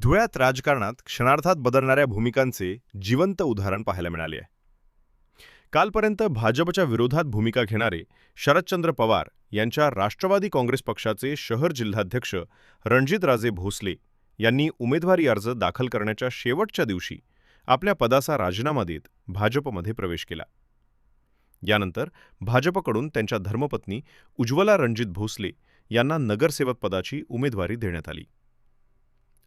धुळ्यात राजकारणात क्षणार्धात बदलणाऱ्या भूमिकांचे जिवंत उदाहरण पाहायला मिळाले आहे। कालपर्यंत भाजपच्या विरोधात भूमिका घेणारे शरदचंद्र पवार यांच्या राष्ट्रवादी काँग्रेस पक्षाचे शहर जिल्हाध्यक्ष रणजितराजे भोसले यांनी उमेदवारी अर्ज दाखल करण्याच्या शेवटच्या दिवशी आपल्या पदाचा राजीनामा देत भाजपमध्ये प्रवेश केला। यानंतर भाजपकडून त्यांच्या धर्मपत्नी उज्ज्वला रणजित भोसले यांना नगरसेवक पदाची उमेदवारी देण्यात आली।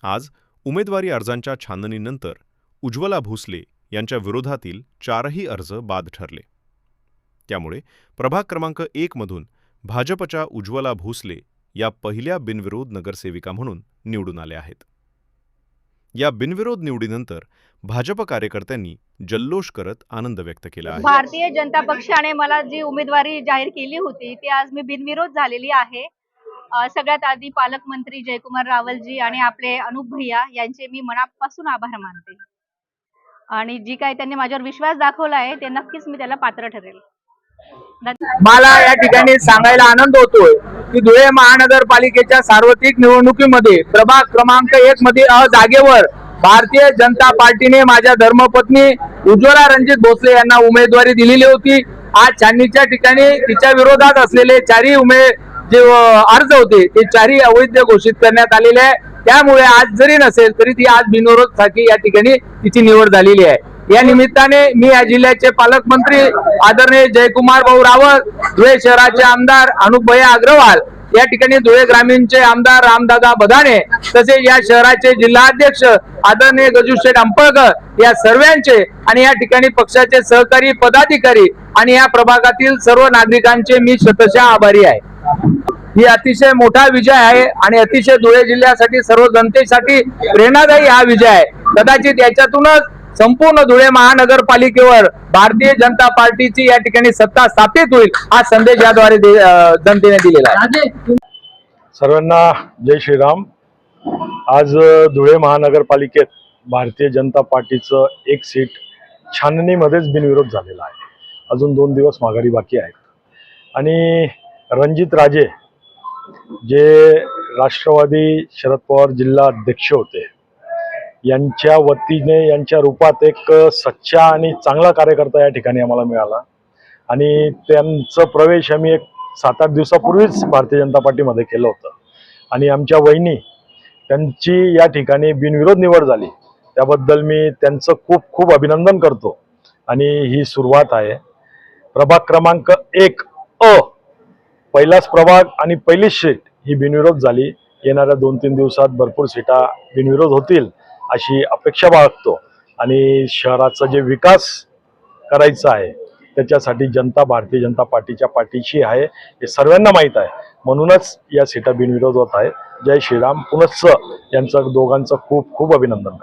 आज उमेदवारी अर्जांच्या छाननीनंतर उज्ज्वला भोसले यांच्या विरोधातील 4ही अर्ज बाद ठरले। त्यामुळे प्रभाग क्रमांक 1 मधून भाजपच्या उज्ज्वला भोसले या पहिल्या बिनविरोध नगरसेविका म्हणून निवडून आल्या आहेत। या बिनविरोध निवडीनंतर भाजप कार्यकर्त्यांनी जल्लोष करत आनंद व्यक्त केला आहे। भारतीय जनता पक्षाने मला जी उमेदवारी जाहीर केली होती ती आज मी बिनविरोध झालेली आहे। सगळ्यात आधी पालकमंत्री जयकुमार रावलजी आणि आपले अनुप भैया यांचे मी मनापासून आभार मानते आणि जी काही त्यांनी माझ्यावर विश्वास दाखवला आहे ते नक्कीच मी त्याला पात्र ठरेल। मला या ठिकाणी सांगायला आनंद होतोय की धुळे महानगरपालिकेच्या सार्वत्रिक निवडणुकीमध्ये प्रभाग क्रमांक 1 मध्ये जागेवर भारतीय जनता पार्टीने माझ्या धर्मपत्नी उज्ज्वला रणजित भोसले यांना उमेदवारी दिलेली होती। आज छाननीच्या ठिकाणी तिच्या विरोधात असलेले 4ही जे अर्ज होते ते 4ही अवैध घोषित करण्यात आलेले आहे। त्यामुळे आज जरी नसेल तरी ती आज बिनविरोध साठी या ठिकाणी तिची निवड झालेली आहे। या निमित्ताने मी या जिल्ह्याचे पालकमंत्री आदरणीय जयकुमार भाऊ रावल, धुळे शहराचे आमदार अनुप भैया अग्रवाल, या ठिकाणी धुळे ग्रामीणचे आमदार रामदादा बदाने, तसेच या शहराचे जिल्हाध्यक्ष आदरणीय गजूशेठ अंपळकर या सर्वांचे आणि या ठिकाणी पक्षाचे सहकारी पदाधिकारी आणि या प्रभागातील सर्व नागरिकांचे मी शतशः आभारी आहे। ही अतिशय मोठा विजय आहे आणि अतिशय धुळे जिल्ह्यासाठी सर्व जनतेसाठी प्रेरणादायी हा विजय आहे। कदाचित याच्यातूनच संपूर्ण धुळे महानगरपालिकेवर भारतीय जनता पार्टीची या ठिकाणी सत्ता स्थापित होईल हा संदेश याद्वारे जनतेने दिलेला आहे। सर्वांना जय श्रीराम। आज धुळे महानगरपालिकेत भारतीय जनता पार्टीचं एक सीट छाननीमध्येच बिनविरोध झालेला आहे। अजून 2 दिवस माघारी बाकी आहेत आणि रणजित राजे जे राष्ट्रवादी शरद पवार जिल्हा अध्यक्ष होते यांच्या वतीने यांच्या रूपात एक सच्चा आणि चांगला कार्यकर्ता या ठिकाणी आम्हाला मिळाला आणि त्यांचा प्रवेश आम्ही एक 7-8 दिवसापूर्वीच भारतीय जनता पार्टीमध्ये केलं होतं आणि आमच्या वहिनी त्यांची या ठिकाणी बिनविरोध निवड झाली त्याबद्दल मी त्यांचं खूप खूप अभिनंदन करतो आणि ही सुरुवात आहे। प्रभाग क्रमांक 1 अ पहिलाच प्रभाग आणि पहिलीच सीट ही बिनविरोध झाली। येणाऱ्या 2-3 दिवसात भरपूर सीटा बिनविरोध होतील अशी अपेक्षा बाळगतो आणि शहराचा जे विकास करायचा आहे त्याच्यासाठी जनता भारतीय जनता पार्टीच्या पाठीशी आहे हे सर्वांना माहीत आहे। म्हणूनच या सीटा बिनविरोध होत आहे। जय श्रीराम। पुनश्च यांचं दोघांचं खूप खूप अभिनंदन।